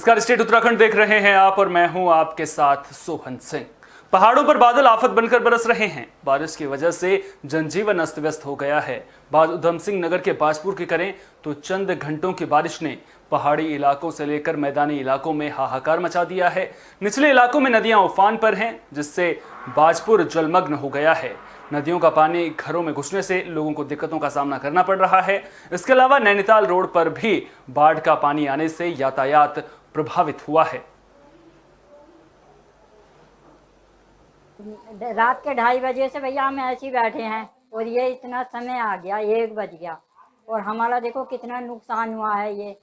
नमस्कार, स्टेट उत्तराखंड देख रहे हैं आप और मैं हूं आपके साथ सोहन सिंह। पहाड़ों पर बादल आफत बनकर बरस रहे हैं। बारिश की वजह से जनजीवन अस्त व्यस्त हो गया है। बात उधम सिंह नगर के बाजपुर की करें तो चंद घंटों की बारिश ने पहाड़ी इलाकों से लेकर मैदानी इलाकों में हाहाकार मचा दिया है। निचले इलाकों में नदियां उफान पर हैं, जिससे बाजपुर जलमग्न हो गया है। नदियों का पानी घरों में घुसने से लोगों को दिक्कतों का सामना करना पड़ रहा है। इसके अलावा नैनीताल रोड पर भी बाढ़ का पानी आने से यातायात प्रभावित हुआ है। रात के 2:30 बजे से भैया हम ऐसे ही बैठे हैं और ये इतना समय आ गया, 1 बज गया और हमारा देखो कितना नुकसान हुआ है। ये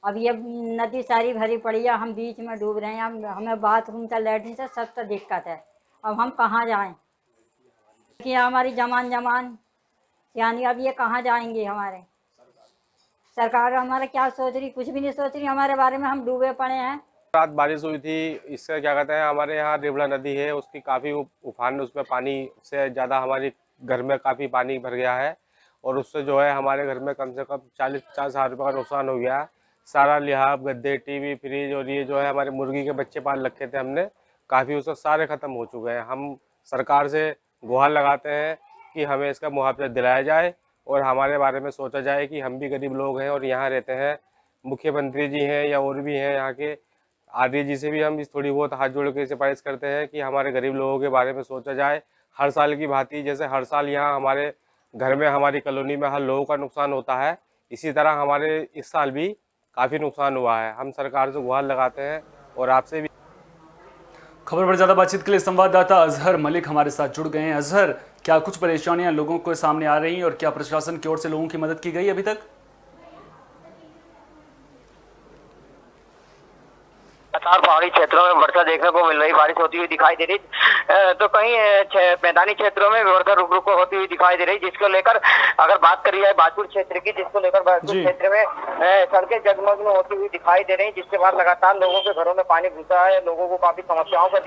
अब ये नदी सारी भरी पड़ी है, हम बीच में डूब रहे हैं। हमें बाथरूम से लैट्रिन से सब से दिक्कत है। अब हम कहाँ जाएं? कि हमारी जमान यानी अब ये कहाँ जाएंगे? हमारे सरकार हमारा क्या सोच रही? कुछ भी नहीं सोच रही हमारे बारे में। हम डूबे पड़े हैं। रात बारिश हुई थी, इससे क्या कहते हैं, हमारे यहाँ रिवड़ा नदी है, उसकी काफ़ी उफान, उसमें पानी से ज़्यादा हमारे घर में काफ़ी पानी भर गया है और उससे जो है हमारे घर में कम से कम 40-50 हज़ार रुपये का नुकसान हो गया है। सारा लिहाफ, गद्दे, टीवी, फ्रिज और ये जो है हमारे मुर्गी के बच्चे पाल रखे थे हमने, काफ़ी उससे सारे ख़त्म हो चुके हैं। हम सरकार से गुहार लगाते हैं कि हमें इसका मुआवजा दिलाया जाए और हमारे बारे में सोचा जाए कि हम भी गरीब लोग हैं और यहाँ रहते हैं। मुख्यमंत्री जी हैं या और भी हैं यहाँ के आरडी जी से भी हम इस थोड़ी बहुत हाथ जोड़ के सिफारिश करते हैं कि हमारे गरीब लोगों के बारे में सोचा जाए। हर साल की भांति जैसे हर साल यहाँ हमारे घर में, हमारी कॉलोनी में हर लोगों का नुकसान होता है, इसी तरह हमारे इस साल भी काफ़ी नुकसान हुआ है। हम सरकार से गुहार लगाते हैं और आपसे भी। खबर पर ज्यादा बातचीत के लिए संवाददाता अजहर मलिक हमारे साथ जुड़ गए हैं। अजहर, क्या कुछ परेशानियां लोगों के सामने आ रही हैं और क्या प्रशासन की ओर से लोगों की मदद की गई अभी तक? लगातार पहाड़ी क्षेत्रों में वर्षा देखने को मिल रही, बारिश होती हुई दिखाई दे रही, तो कहीं मैदानी क्षेत्रों में वर्षा रुक रुक होती हुई दिखाई दे रही, जिसको लेकर अगर बात करी जाए बाजपुर क्षेत्र की, जिसको लेकर बाजपुर क्षेत्र में सड़कें जगमग्न होती हुई दिखाई दे रही, जिसके बाद लगातार लोगों के घरों में पानी घुसा है। लोगों को काफी समस्याओं का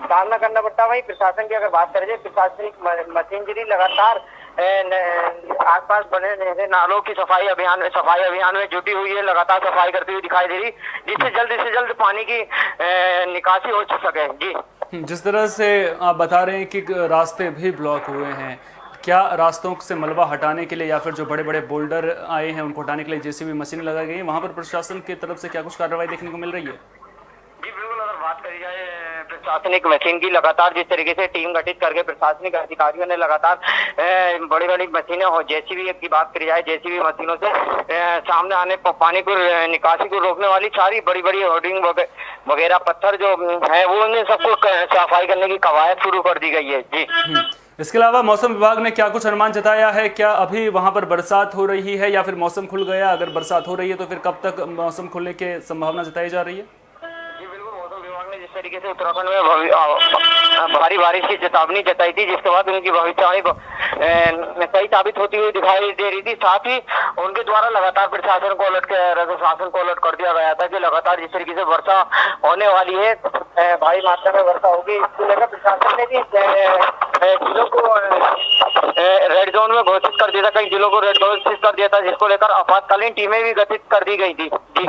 सामना करना पड़ता है। वहीं प्रशासन की अगर बात करें जाए, प्रशासनिक मशीनरी लगातार आसपास बने नालों की सफाई अभियान में जुटी हुई है, लगातार सफाई करती हुई दिखाई दे रही, जिससे जल्द से जल्द पानी की निकासी हो सके। जी, जिस तरह से आप बता रहे हैं कि रास्ते भी ब्लॉक हुए हैं, क्या रास्तों से मलबा हटाने के लिए या फिर जो बड़े बड़े बोल्डर आए हैं उनको हटाने के लिए जेसीबी मशीन लगाई गई है, वहां पर प्रशासन की तरफ से क्या कुछ कार्रवाई देखने को मिल रही है? जी बिल्कुल, अगर बात करी जाए प्रशासनिक मशीन की, लगातार जिस तरीके से टीम गठित करके प्रशासनिक अधिकारियों ने लगातार बड़ी बड़ी मशीनें हो, जेसीबी की बात करी जाए, जेसीबी मशीनों से सामने आने पानी को निकासी को रोकने वाली सारी बड़ी बड़ी होर्डिंग वगैरह पत्थर जो है वो उन्हें सबको सफाई करने की कवायद शुरू कर दी गई है। जी, इसके अलावा मौसम विभाग ने क्या कुछ अनुमान जताया है? क्या अभी वहां पर बरसात हो रही है या फिर मौसम खुल गया? अगर बरसात हो रही है तो फिर कब तक मौसम खुलने की संभावना जताई जा रही है? जिस तरीके से उत्तराखंड में भारी बारिश की चेतावनी जताई थी, जिसके बाद उनकी भविष्यवाणी सही साबित होती हुई दिखाई दे रही थी। साथ ही उनके द्वारा लगातार प्रशासन को अलर्ट कर दिया गया था कि लगातार जिस तरीके से वर्षा होने वाली है, भारी मात्रा में वर्षा होगी, इसको लेकर प्रशासन ने भी जिलों को रेड जोन में घोषित कर दिया था, कई जिलों को रेड घोषित कर दिया था, जिसको लेकर आपातकालीन टीमें भी गठित कर दी गई थी। जी,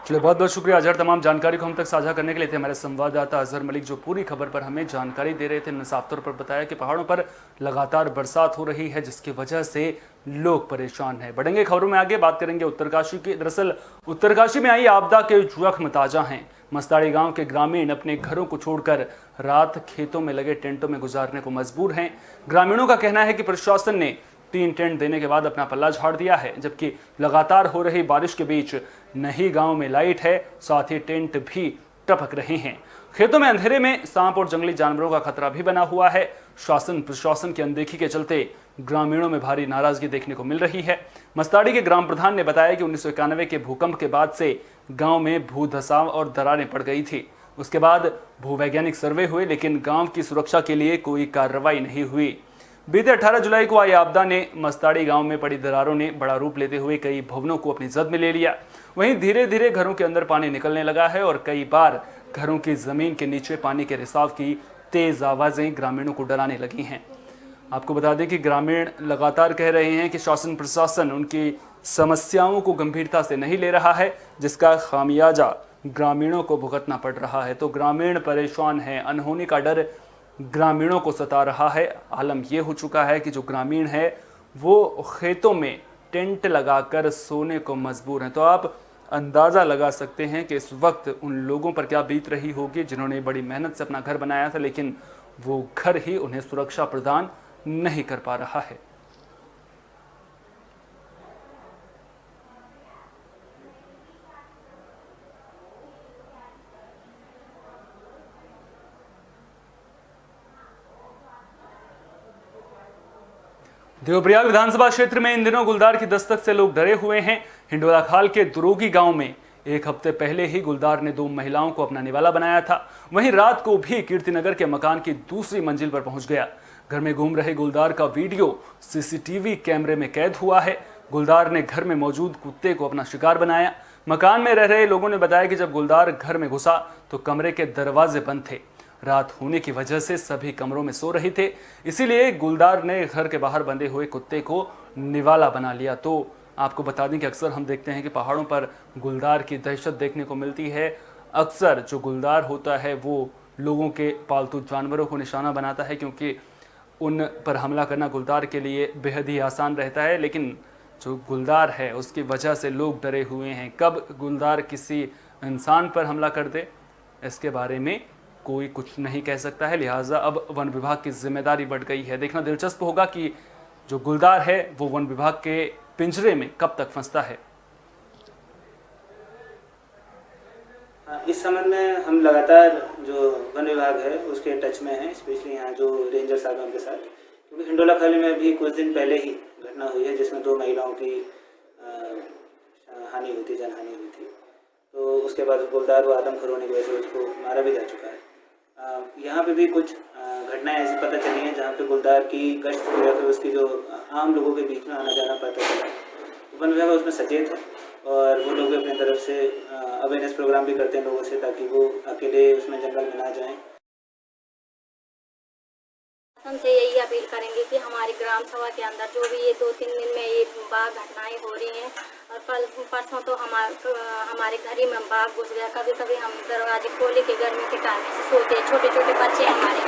चलिए, बहुत बहुत शुक्रिया अजहर, तमाम जानकारी को हम तक साझा करने के लिए। थे हमारे संवाददाता अजहर मलिक, जो पूरी खबर पर हमें जानकारी दे रहे थे। उन्होंने साफ तौर पर बताया कि पहाड़ों पर लगातार बरसात हो रही है, जिसकी वजह से लोग परेशान हैं। बढ़ेंगे खबरों में आगे, बात करेंगे उत्तरकाशी की। दरअसल उत्तरकाशी में आई आपदा के जख्म ताजा हैं। मस्ताड़ी गांव के ग्रामीण अपने घरों को छोड़कर रात खेतों में लगे टेंटों में गुजारने को मजबूर हैं। ग्रामीणों का कहना है कि प्रशासन ने 3 टेंट देने के बाद अपना पल्ला झाड़ दिया है, जबकि लगातार हो रही बारिश के बीच नहीं गांव में लाइट है, साथ ही टेंट भी टपक रहे हैं। खेतों में अंधेरे में सांप और जंगली जानवरों का खतरा भी बना हुआ है। शासन प्रशासन की अनदेखी के चलते ग्रामीणों में भारी नाराजगी देखने को मिल रही है। मस्ताड़ी के ग्राम प्रधान ने बताया कि 1991 के भूकंप के बाद से गांव में भूधसाव और दरारें पड़ गई थी। उसके बाद भूवैज्ञानिक सर्वे हुए, लेकिन गांव की सुरक्षा के लिए कोई कार्रवाई नहीं हुई। बीते 18 जुलाई को आई आपदा ने मस्ताड़ी गांव में पड़ी दरारों ने बड़ा रूप लेते हुए कई भवनों को अपनी जद में ले लिया। वहीं धीरे धीरे घरों के अंदर पानी निकलने लगा है और कई बार घरों की जमीन के नीचे पानी के रिसाव की तेज आवाजें ग्रामीणों को डराने लगी हैं। आपको बता दें कि ग्रामीण लगातार कह रहे हैं कि शासन प्रशासन उनकी समस्याओं को गंभीरता से नहीं ले रहा है, जिसका खामियाजा ग्रामीणों को भुगतना पड़ रहा है। तो ग्रामीण परेशान हैं, अनहोनी का डर ग्रामीणों को सता रहा है। आलम ये हो चुका है कि जो ग्रामीण है वो खेतों में टेंट लगाकर सोने को मजबूर हैं। तो आप अंदाज़ा लगा सकते हैं कि इस वक्त उन लोगों पर क्या बीत रही होगी जिन्होंने बड़ी मेहनत से अपना घर बनाया था, लेकिन वो घर ही उन्हें सुरक्षा प्रदान नहीं कर पा रहा है। देवप्रयाग विधानसभा क्षेत्र में इन दिनों गुलदार की दस्तक से लोग डरे हुए हैं। हिंडोला खाल के दुरोगी गांव में एक हफ्ते पहले ही गुलदार ने 2 महिलाओं को अपना निवाला बनाया था। वहीं रात को भी कीर्तिनगर के मकान की दूसरी मंजिल पर पहुंच गया। घर में घूम रहे गुलदार का वीडियो सीसीटीवी कैमरे में कैद हुआ है। गुलदार ने घर में मौजूद कुत्ते को अपना शिकार बनाया। मकान में रह रहे लोगों ने बताया कि जब गुलदार घर में घुसा तो कमरे के दरवाजे बंद थे। रात होने की वजह से सभी कमरों में सो रहे थे, इसीलिए गुलदार ने घर के बाहर बंधे हुए कुत्ते को निवाला बना लिया। तो आपको बता दें कि अक्सर हम देखते हैं कि पहाड़ों पर गुलदार की दहशत देखने को मिलती है। अक्सर जो गुलदार होता है वो लोगों के पालतू जानवरों को निशाना बनाता है, क्योंकि उन पर हमला करना गुलदार के लिए बेहद ही आसान रहता है। लेकिन जो गुलदार है उसकी वजह से लोग डरे हुए हैं। कब गुलदार किसी इंसान पर हमला कर दे इसके बारे में कोई कुछ नहीं कह सकता है, लिहाजा अब वन विभाग की जिम्मेदारी बढ़ गई है। देखना दिलचस्प होगा कि जो गुलदार है वो वन विभाग के पिंजरे में कब तक फंसता है। इस संबंध में हम लगातार जो वन विभाग है उसके टच में हैं, स्पेशली यहाँ जो रेंजर साहब हैं उनके साथ, क्योंकि हिंडोला खाली में भी कुछ दिन पहले ही घटना हुई है जिसमें 2 महिलाओं की हानि हुई थी, जनहानि हुई थी। तो उसके बाद गुलदार वो आदमखोर होने की वजह से उसको मारा भी जा चुका है। यहाँ पे भी कुछ घटनाएं ऐसी पता चली हैं जहाँ पे गुलदार की गश्त या फिर उसकी जो आम लोगों के बीच में आना जाना पता चला। वन विभाग उसमें सचेत है और वो लोग अपनी तरफ से अवेयरनेस प्रोग्राम भी करते हैं लोगों से, ताकि वो अकेले उसमें जंगल में ना जाएं। हमसे यही अपील करेंगे कि हमारी ग्राम सभा के अंदर जो भी ये 2-3 दिन में ये बाघ घटनाएं हो रही हैं, और कल परसों तो हमारे घर ही में बाघ घुस गया। कभी कभी हम दरवाजे खोले के गर्मी के टाइम से सोते हैं, छोटे छोटे बच्चे हमारे,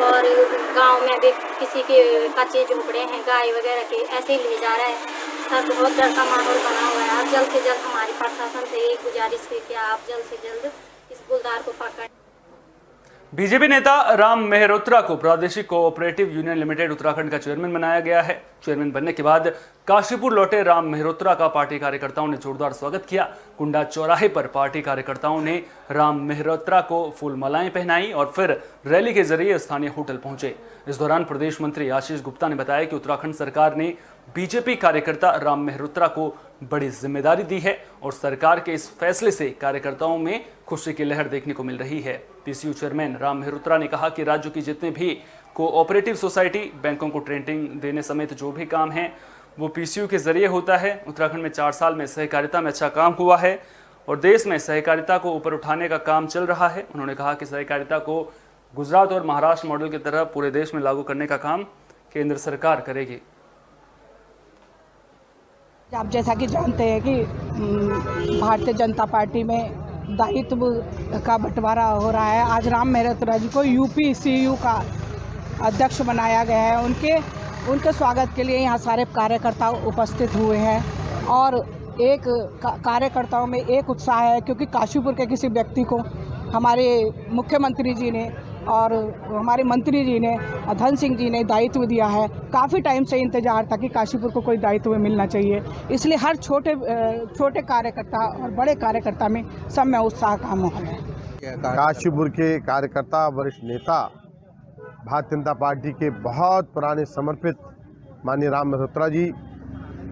और गांव में भी किसी के कच्चे झोपड़े हैं गाय वगैरह के, ऐसे ही ले जा रहा है। सर बहुत डर का माहौल बना हुआ है। आप जल्द से जल्द हमारी प्रशासन से यही गुजारिश है कि आप जल्द से जल्द इस गुलदार को पकड़ें। बीजेपी नेता राम मेहरोत्रा को प्रादेशिक कोऑपरेटिव यूनियन लिमिटेड उत्तराखंड का चेयरमैन बनाया गया है। चेयरमैन बनने के बाद काशीपुर लौटे राम मेहरोत्रा का पार्टी कार्यकर्ताओं ने जोरदार स्वागत किया। कुंडा चौराहे पर पार्टी कार्यकर्ताओं ने राम मेहरोत्रा को फूल मालाएं पहनाई और फिर रैली के जरिए स्थानीय होटल पहुंचे। इस दौरान प्रदेश मंत्री आशीष गुप्ता ने बताया कि उत्तराखंड सरकार ने बीजेपी कार्यकर्ता राम मेहरोत्रा को बड़ी जिम्मेदारी दी है और सरकार के इस फैसले से कार्यकर्ताओं में खुशी की लहर देखने को मिल रही है। पीसीयू चेयरमैन राम मेहरोत्रा ने कहा कि राज्य की जितने भी कोऑपरेटिव सोसाइटी, बैंकों को ट्रेनिंग देने समेत जो भी काम है वो पीसीयू के जरिए होता है। उत्तराखंड में 4 साल में सहकारिता में अच्छा काम हुआ है और देश में सहकारिता को ऊपर उठाने का काम चल रहा है। उन्होंने कहा कि सहकारिता को गुजरात और महाराष्ट्र मॉडल की तरह पूरे देश में लागू करने का काम केंद्र सरकार करेगी। आप जैसा कि जानते हैं कि भारतीय जनता पार्टी में दायित्व का बंटवारा हो रहा है। आज राम मेहरोत्रा जी को यूपीसीयू का अध्यक्ष बनाया गया है। उनके स्वागत के लिए यहाँ सारे कार्यकर्ता उपस्थित हुए हैं और एक कार्यकर्ताओं में एक उत्साह है, क्योंकि काशीपुर के किसी व्यक्ति को हमारे मुख्यमंत्री जी ने और हमारे मंत्री जी ने, धन सिंह जी ने दायित्व दिया है। काफ़ी टाइम से इंतजार था कि काशीपुर को कोई दायित्व मिलना चाहिए, इसलिए हर छोटे कार्यकर्ता और बड़े कार्यकर्ता में सब में उत्साह का माहौल है। काशीपुर के कार्यकर्ता, वरिष्ठ नेता, भारतीय जनता पार्टी के बहुत पुराने समर्पित माननीय राम मेहरोत्रा जी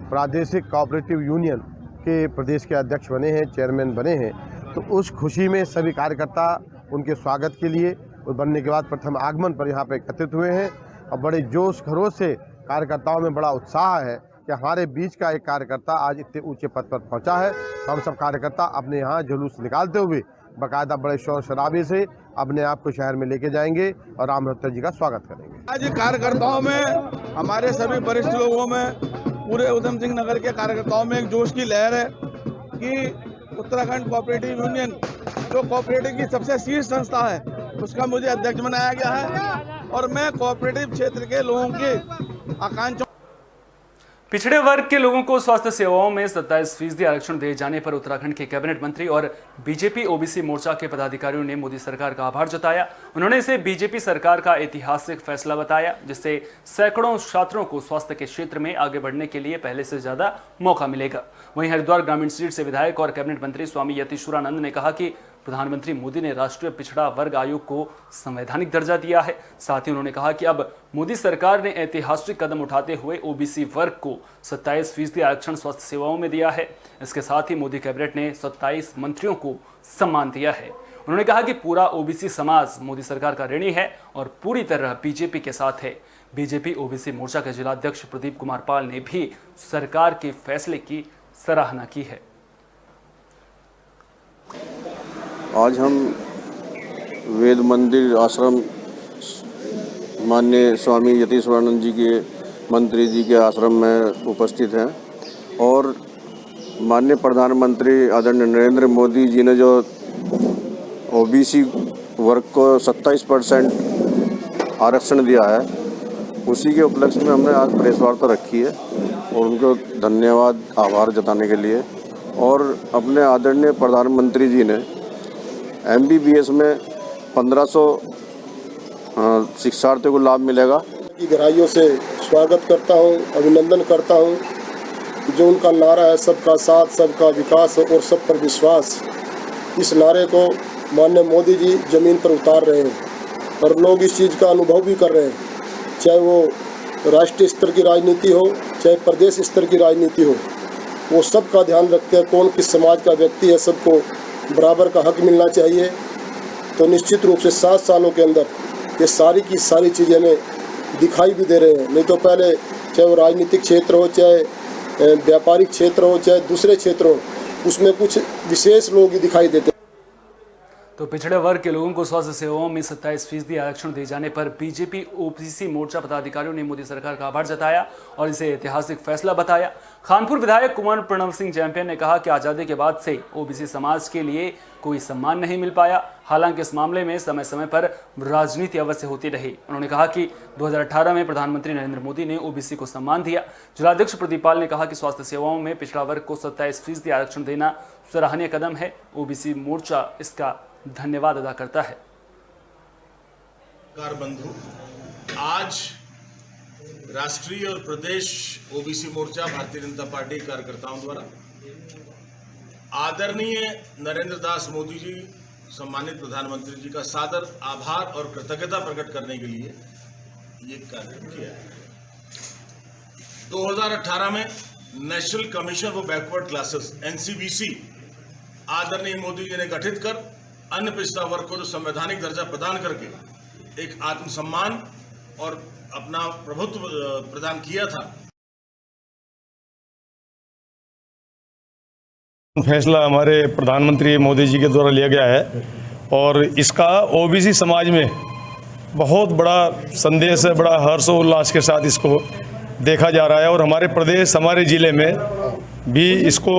प्रादेशिक कोऑपरेटिव यूनियन के प्रदेश के अध्यक्ष बने हैं, चेयरमैन बने हैं। तो उस खुशी में सभी कार्यकर्ता उनके स्वागत के लिए और बनने के बाद प्रथम आगमन पर यहाँ पे एकत्रित हुए हैं और बड़े जोश खरोश से कार्यकर्ताओं में बड़ा उत्साह है कि हमारे बीच का एक कार्यकर्ता आज इतने ऊंचे पद पर पहुँचा है। तो हम सब कार्यकर्ता अपने यहाँ जुलूस निकालते हुए बाकायदा बड़े शोर शराबे से अपने आप को शहर में लेके जाएंगे और राम मेहरोत्रा जी का स्वागत करेंगे। आज कार्यकर्ताओं में, हमारे सभी वरिष्ठ लोगों में पूरे उधम सिंह नगर के कार्यकर्ताओं में एक जोश की लहर है कि उत्तराखंड कोऑपरेटिव यूनियन जो कोऑपरेटिव की सबसे शीर्ष संस्था है उसका मुझे अध्यक्ष बनाया गया है और मैं कोऑपरेटिव क्षेत्र के लोगों की आकांक्षा। पिछड़े वर्ग के लोगों को स्वास्थ्य सेवाओं में 27% आरक्षण दिए जाने पर उत्तराखंड के कैबिनेट मंत्री और बीजेपी ओबीसी मोर्चा के पदाधिकारियों ने मोदी सरकार का आभार जताया। उन्होंने इसे बीजेपी सरकार का ऐतिहासिक फैसला बताया जिससे सैकड़ों छात्रों को स्वास्थ्य के क्षेत्र में आगे बढ़ने के लिए पहले से ज्यादा मौका मिलेगा। वहीं हरिद्वार ग्रामीण सीट से विधायक और कैबिनेट मंत्री स्वामी यतीश्वरानंद ने कहा कि प्रधानमंत्री मोदी ने राष्ट्रीय पिछड़ा वर्ग आयोग को संवैधानिक दर्जा दिया है। साथ ही उन्होंने कहा कि अब मोदी सरकार ने ऐतिहासिक कदम उठाते हुए ओबीसी वर्ग को 27% आरक्षण स्वास्थ्य सेवाओं में दिया है। इसके साथ ही मोदी कैबिनेट ने 27 मंत्रियों को सम्मान दिया है। उन्होंने कहा कि पूरा ओबीसी समाज मोदी सरकार का ऋणी है और पूरी तरह बीजेपी के साथ है। बीजेपी ओबीसी मोर्चा के जिलाध्यक्ष प्रदीप कुमार पाल ने भी सरकार के फैसले की सराहना की है। आज हम वेद मंदिर आश्रम माननीय स्वामी यतीश्वरानंद जी के मंत्री जी के आश्रम में उपस्थित हैं और माननीय प्रधानमंत्री आदरणीय नरेंद्र मोदी जी ने जो ओबीसी वर्ग को 27% आरक्षण दिया है उसी के उपलक्ष्य में हमने आज प्रेस वार्ता रखी है और उनको धन्यवाद आभार जताने के लिए। और अपने आदरणीय प्रधानमंत्री जी ने MBBS में 1500 शिक्षार्थियों को लाभ मिलेगा। की गहराइयों से स्वागत करता हूं, अभिनंदन करता हूं। जो उनका नारा है सबका साथ, सबका विकास और सब पर विश्वास, इस नारे को माननीय मोदी जी जमीन पर उतार रहे हैं और लोग इस चीज़ का अनुभव भी कर रहे हैं। चाहे वो राष्ट्रीय स्तर की राजनीति हो, चाहे प्रदेश स्तर की राजनीति हो, वो सबका ध्यान रखते हैं कौन किस समाज का व्यक्ति है, सबको बराबर का हक मिलना चाहिए। तो निश्चित रूप से 7 सालों के अंदर ये सारी की सारी चीज़ें हमें दिखाई भी दे रहे हैं। नहीं तो पहले चाहे वो राजनीतिक क्षेत्र हो, चाहे व्यापारिक क्षेत्र हो, चाहे दूसरे क्षेत्र हो, उसमें कुछ विशेष लोग ही दिखाई देते हैं। तो पिछड़े वर्ग के लोगों को स्वास्थ्य सेवाओं में 27% आरक्षण दिए जाने पर बीजेपी ओबीसी मोर्चा पदाधिकारियों ने मोदी सरकार का आभार जताया और इसे ऐतिहासिक फैसला बताया। खानपुर विधायक कुंवर प्रणव सिंह चैंपियन ने कहा कि आज़ादी के बाद से ओबीसी समाज के लिए कोई सम्मान नहीं मिल पाया। हालांकि इस मामले में समय समय पर राजनीति अवश्य होती रही। उन्होंने कहा कि 2018 में प्रधानमंत्री नरेंद्र मोदी ने ओबीसी को सम्मान दिया। जिलाध्यक्ष प्रदीप पाल ने कहा कि स्वास्थ्य सेवाओं में पिछड़ा वर्ग को 27% आरक्षण देना सराहनीय कदम है। ओबीसी मोर्चा इसका धन्यवाद अदा करता है। बंधु, आज राष्ट्रीय और प्रदेश ओबीसी मोर्चा भारतीय जनता पार्टी कार्यकर्ताओं द्वारा आदरणीय नरेंद्र दास मोदी जी सम्मानित प्रधानमंत्री जी का सादर आभार और कृतज्ञता प्रकट करने के लिए ये कार्यक्रम किया है। 2018 में national commission for backward classes NCBC आदरणीय मोदी जी ने गठित कर अन्य पिछड़ा वर्ग को जो संवैधानिक दर्जा प्रदान करके एक आत्मसम्मान और अपना प्रभुत्व प्रदान किया था। फैसला हमारे प्रधानमंत्री मोदी जी के द्वारा लिया गया है और इसका ओबीसी समाज में बहुत बड़ा संदेश है, बड़ा हर्षोल्लास के साथ इसको देखा जा रहा है। और हमारे प्रदेश, हमारे ज़िले में भी इसको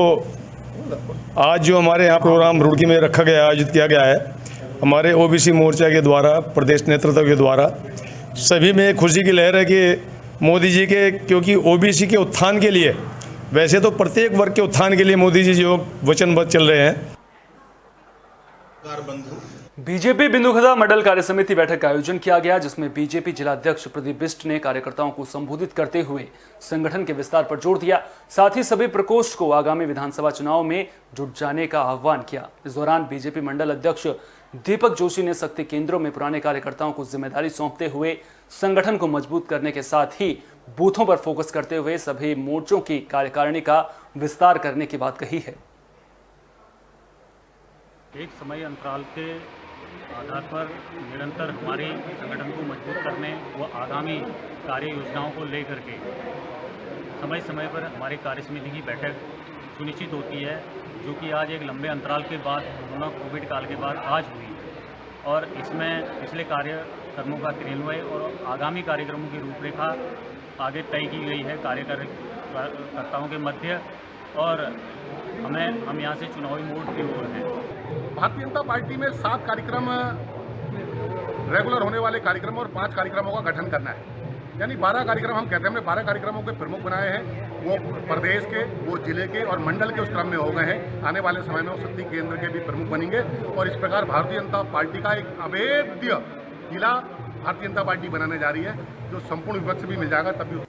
आज जो हमारे यहाँ प्रोग्राम रुड़की में रखा गया, आयोजित किया गया है हमारे ओबीसी मोर्चा के द्वारा, प्रदेश नेतृत्व के द्वारा, सभी में खुशी की लहर है कि मोदी जी के, क्योंकि ओबीसी के उत्थान के लिए, वैसे तो प्रत्येक वर्ग के उत्थान के लिए मोदी जी जो वचनबद्ध चल रहे हैं। बीजेपी बिंदुखदा मंडल कार्य समिति बैठक का आयोजन किया गया जिसमें बीजेपी जिलाध्यक्ष प्रदीप बिष्ट ने कार्यकर्ताओं को संबोधित करते हुए संगठन के विस्तार पर जोर दिया। साथ ही सभी प्रकोष्ठ को आगामी विधानसभा चुनाव में जुट जाने का आह्वान किया। इस दौरान बीजेपी मंडल अध्यक्ष दीपक जोशी ने शक्ति केंद्रों में पुराने कार्यकर्ताओं को जिम्मेदारी सौंपते हुए संगठन को मजबूत करने के साथ ही बूथों पर फोकस करते हुए सभी मोर्चों की कार्यकारिणी का विस्तार करने की बात कही है। एक समय अंतराल के आधार पर निरंतर हमारे संगठन को मजबूत करने व आगामी कार्य योजनाओं को लेकर के समय समय पर हमारे कार्य समिति की बैठक सुनिश्चित होती है, जो कि आज एक लंबे अंतराल के बाद, कोरोना कोविड काल के बाद आज हुई और इसमें पिछले कार्यक्रमों का क्रियान्वयन और आगामी कार्यक्रमों की रूपरेखा आगे तय की गई है। कार्यकर्ताओं के मध्य और हम यहाँ से चुनावी मोड की ओर हैं। भारतीय जनता पार्टी में 7 कार्यक्रम रेगुलर होने वाले कार्यक्रम और 5 कार्यक्रमों का गठन करना है, यानी 12 कार्यक्रम हम कहते हैं। हमने 12 कार्यक्रमों के प्रमुख बनाए हैं, वो प्रदेश के, वो जिले के और मंडल के उस क्रम में हो गए हैं। आने वाले समय में वो शक्ति केंद्र के भी प्रमुख बनेंगे और इस प्रकार भारतीय जनता पार्टी का एक अभेद्य जिला भारतीय जनता पार्टी बनाने जा रही है, जो संपूर्ण विपक्ष भी मिल जाएगा तभी।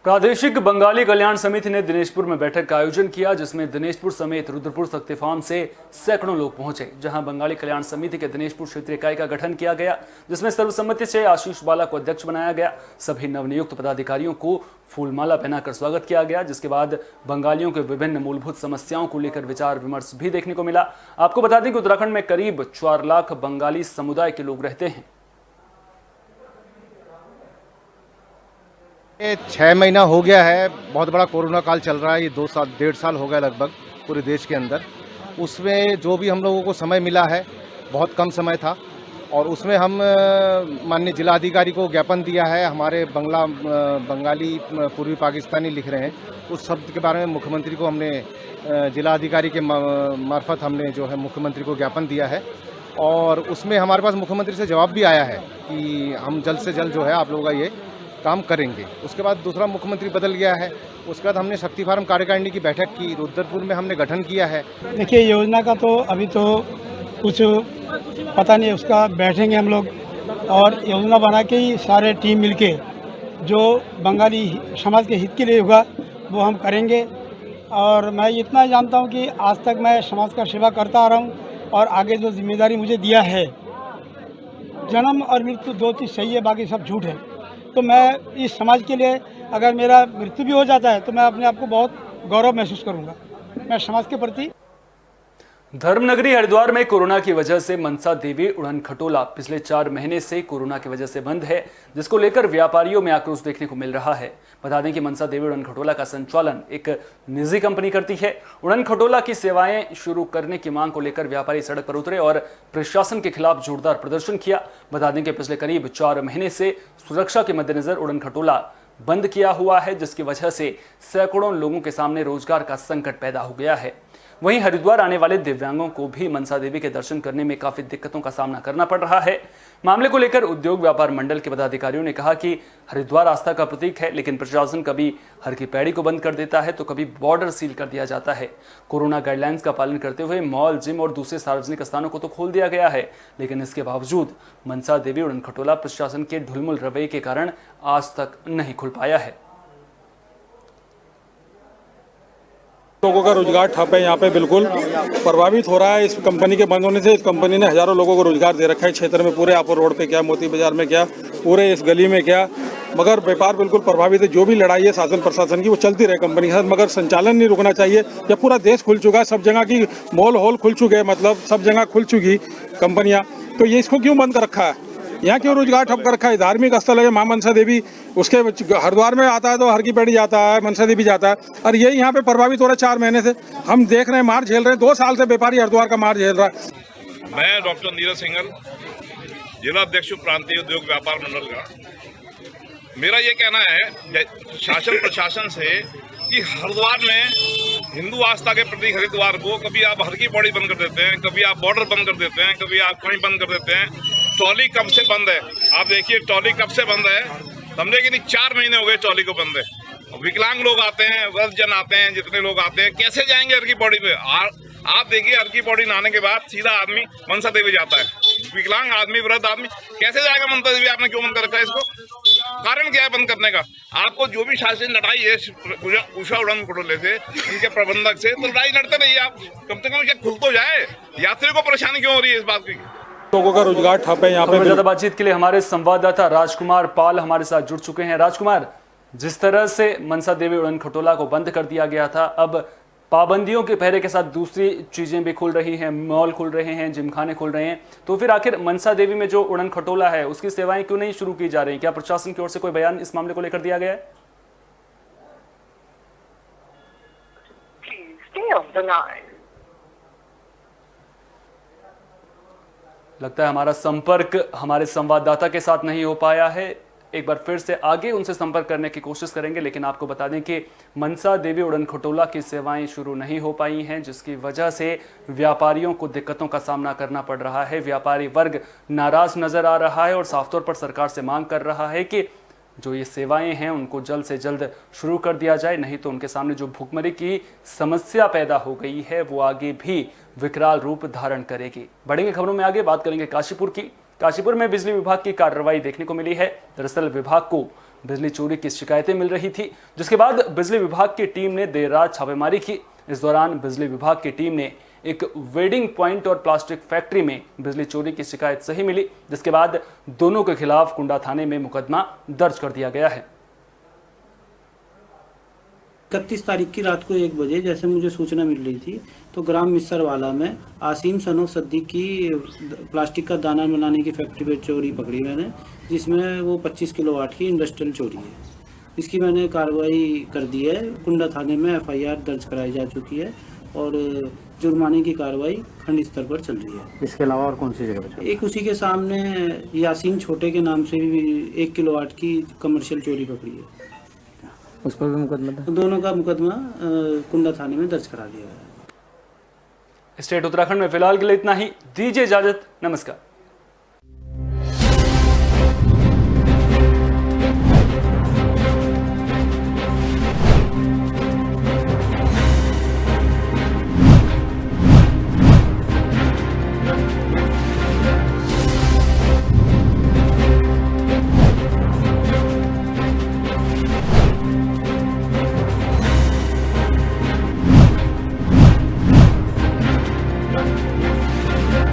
प्रादेशिक बंगाली कल्याण समिति ने दिनेशपुर में बैठक का आयोजन किया, जिसमें दिनेशपुर समेत रुद्रपुर शक्ति फार्म से सैकड़ों लोग पहुंचे। जहां बंगाली कल्याण समिति के दिनेशपुर क्षेत्रीय इकाई का गठन किया गया, जिसमें सर्वसम्मति से आशीष बाला को अध्यक्ष बनाया गया। सभी नवनियुक्त पदाधिकारियों को फूलमाला पहनाकर स्वागत किया गया, जिसके बाद बंगालियों के विभिन्न मूलभूत समस्याओं को लेकर विचार विमर्श भी देखने को मिला। आपको बता दें कि उत्तराखंड में करीब 4 लाख बंगाली समुदाय के लोग रहते हैं। 6 महीना हो गया है, बहुत बड़ा कोरोना काल चल रहा है। ये 2 साल 1.5 साल हो गया लगभग पूरे देश के अंदर। उसमें जो भी हम लोगों को समय मिला है, बहुत कम समय था, और उसमें हम माननीय जिलाधिकारी को ज्ञापन दिया है। हमारे बंगाली पूर्वी पाकिस्तानी लिख रहे हैं, उस शब्द के बारे में मुख्यमंत्री को हमने जिलाधिकारी के मार्फत हमने जो है मुख्यमंत्री को ज्ञापन दिया है, और उसमें हमारे पास मुख्यमंत्री से जवाब भी आया है कि हम जल्द से जल्द जो है आप लोगों का ये काम करेंगे। उसके बाद दूसरा मुख्यमंत्री बदल गया है, उसके बाद हमने शक्ति फार्म कार्यकारिणी की बैठक की, रुद्रपुर में हमने गठन किया है। देखिए, योजना का तो अभी तो कुछ पता नहीं, उसका बैठेंगे हम लोग और योजना बना के ही सारे टीम मिलके जो बंगाली समाज के हित के लिए होगा वो हम करेंगे। और मैं इतना जानता हूँ कि आज तक मैं समाज का सेवा करता आ रहा हूँ, और आगे जो जिम्मेदारी मुझे दिया है, जन्म और मृत्यु 2 चीज़ सही है, बाकी सब झूठ है। तो मैं इस समाज के लिए अगर मेरा मृत्यु भी हो जाता है तो मैं अपने आप को बहुत गौरव महसूस करूंगा। मैं समाज के प्रति। धर्मनगरी हरिद्वार में कोरोना की वजह से मनसा देवी उड़न खटोला पिछले 4 महीने से कोरोना की वजह से बंद है, जिसको लेकर व्यापारियों में आक्रोश देखने को मिल रहा है। बता दें कि मनसा देवी उड़न खटोला का संचालन एक निजी कंपनी करती है। उड़न खटोला की सेवाएं शुरू करने की मांग को लेकर व्यापारी सड़क पर उतरे और प्रशासन के खिलाफ जोरदार प्रदर्शन किया। बता दें कि पिछले करीब 4 महीने से सुरक्षा के मद्देनजर उड़न खटोला बंद किया हुआ है, जिसकी वजह से सैकड़ों लोगों के सामने रोजगार का संकट पैदा हो गया है। वहीं हरिद्वार आने वाले दिव्यांगों को भी मनसा देवी के दर्शन करने में काफी दिक्कतों का सामना करना पड़ रहा है। मामले को लेकर उद्योग व्यापार मंडल के पदाधिकारियों ने कहा कि हरिद्वार आस्था का प्रतीक है, लेकिन प्रशासन कभी हर की पैड़ी को बंद कर देता है तो कभी बॉर्डर सील कर दिया जाता है। कोरोना गाइडलाइंस का पालन करते हुए मॉल, जिम और दूसरे सार्वजनिक स्थानों को तो खोल दिया गया है, लेकिन इसके बावजूद मनसा देवी उड़न खटोला प्रशासन के ढुलमुल रवैये के कारण आज तक नहीं खुल पाया है। लोगों का रोजगार ठप है, यहाँ पे बिल्कुल प्रभावित हो रहा है इस कंपनी के बंद होने से। इस कंपनी ने हजारों लोगों को रोजगार दे रखा है क्षेत्र में, पूरे आप रोड पे क्या, मोती बाजार में क्या, पूरे इस गली में क्या, मगर व्यापार बिल्कुल प्रभावित है। जो भी लड़ाई है शासन प्रशासन की वो चलती रहे कंपनी के साथ, मगर संचालन नहीं रुकना चाहिए। जब पूरा देश खुल चुका है, सब जगह की मॉल हॉल खुल चुके हैं, मतलब सब जगह खुल चुकी कंपनियाँ, तो ये इसको क्यों बंद कर रखा है? यहाँ क्यों रोजगार ठप कर रखा है? धार्मिक स्थल है माँ मनसा देवी, उसके हरिद्वार में आता है तो हर की पैड़ी जाता है, मनसा देवी जाता है, और ये यहाँ पे प्रभावित हो रहा है। 4 महीने से हम देख रहे हैं, मार झेल रहे हैं। 2 साल से व्यापारी हरिद्वार का मार झेल रहा है। मैं डॉक्टर नीरज सिंघल, जिला अध्यक्ष प्रांतीय उद्योग व्यापार मंडल का। मेरा ये कहना है शासन प्रशासन से कि हरिद्वार में हिंदू आस्था के प्रतीक हरिद्वार को कभी आप हर की पौड़ी बंद कर देते हैं, कभी आप बॉर्डर बंद कर देते हैं, कभी आप कहीं बंद कर देते हैं। ट्रॉली कब से बंद है? आप देखिए ट्रॉली कब से बंद है, समझे कि नहीं? 4 महीने हो गए ट्रॉली को बंद है। विकलांग लोग आते हैं, वृद्धजन आते हैं, जितने लोग आते हैं, कैसे जाएंगे हर की पौड़ी पे? आप देखिए, हर की पौड़ी नहाने के बाद सीधा आदमी मनसा देवी जाता है। विकलांग आदमी, वृद्ध आदमी कैसे जाएगा मनसा देवी? आपने क्यों बंद कर रखा है इसको? कारण क्या है बंद करने का? आपको जो भी शासन लड़ाई है उषा उड़न खटोले से, इनके प्रबंधक से, तो लड़ाई लड़ते रहिए आप। कम से कम क्या खुल तो जाए। यात्रियों को परेशानी क्यों हो रही है इस बात की? लोगों का रोजगार ठप है यहाँ पे। ज्यादा बातचीत के लिए हमारे संवाददाता राजकुमार पाल हमारे साथ जुड़ चुके हैं। राजकुमार, जिस तरह से मनसा देवी उड़न खटोला को बंद कर दिया गया था, अब पाबंदियों के पहरे के साथ दूसरी चीजें भी खुल रही हैं, मॉल खुल रहे हैं, जिमखाने खुल रहे हैं, तो फिर आखिर मनसा देवी में जो उड़न खटोला है उसकी सेवाएं क्यों नहीं शुरू की जा रही? क्या प्रशासन की ओर से कोई बयान इस मामले को लेकर दिया गया है? लगता है हमारा संपर्क हमारे संवाददाता के साथ नहीं हो पाया है। एक बार फिर से आगे उनसे संपर्क करने की कोशिश करेंगे, लेकिन आपको बता दें कि मनसा देवी उड़न खटोला की सेवाएं शुरू नहीं हो पाई हैं, जिसकी वजह से व्यापारियों को दिक्कतों का सामना करना पड़ रहा है। व्यापारी वर्ग नाराज नजर आ रहा है और साफ तौर पर सरकार से मांग कर रहा है कि जो ये सेवाएं हैं उनको जल्द से जल्द शुरू कर दिया जाए, नहीं तो उनके सामने जो भुखमरी की समस्या पैदा हो गई है वो आगे भी विकराल रूप धारण करेगी। बढ़ेंगे खबरों में आगे, बात करेंगे काशीपुर की। काशीपुर में बिजली विभाग की कार्रवाई देखने को मिली है। दरअसल विभाग को बिजली चोरी की शिकायतें मिल रही थी, जिसके बाद बिजली विभाग की टीम ने देर रात छापेमारी की। इस दौरान बिजली विभाग की टीम ने एक वेडिंग पॉइंट और प्लास्टिक फैक्ट्री में बिजली चोरी की शिकायत सही मिली, जिसके बाद दोनों के खिलाफ कुंडा थाने में मुकदमा दर्ज कर दिया गया है। 31 तारीख की रात को 1 बजे जैसे मुझे सूचना मिल रही थी तो ग्राम मिस्सरवाला में आसिम सनो सद्दीक की प्लास्टिक का दाना बनाने की फैक्ट्री पे चोरी पकड़ी मैंने, जिसमें वो 25 किलोवाट की इंडस्ट्रियल चोरी है। इसकी मैंने कार्रवाई कर दी है। कुंडा थाने में FIR दर्ज कराई जा चुकी है और जुर्माने की कार्रवाई खंड स्तर पर चल रही है। इसके अलावा और कौन सी जगह पर? एक उसी के सामने यासीन छोटे के नाम से भी 1 किलोवाट की कमर्शियल चोरी पकड़ी है, उस पर भी मुकदमा था? दोनों का मुकदमा कुंडा थाने में दर्ज करा दिया है। स्टेट उत्तराखंड में फिलहाल के लिए इतना ही। दीजिए इजाजत, नमस्कार।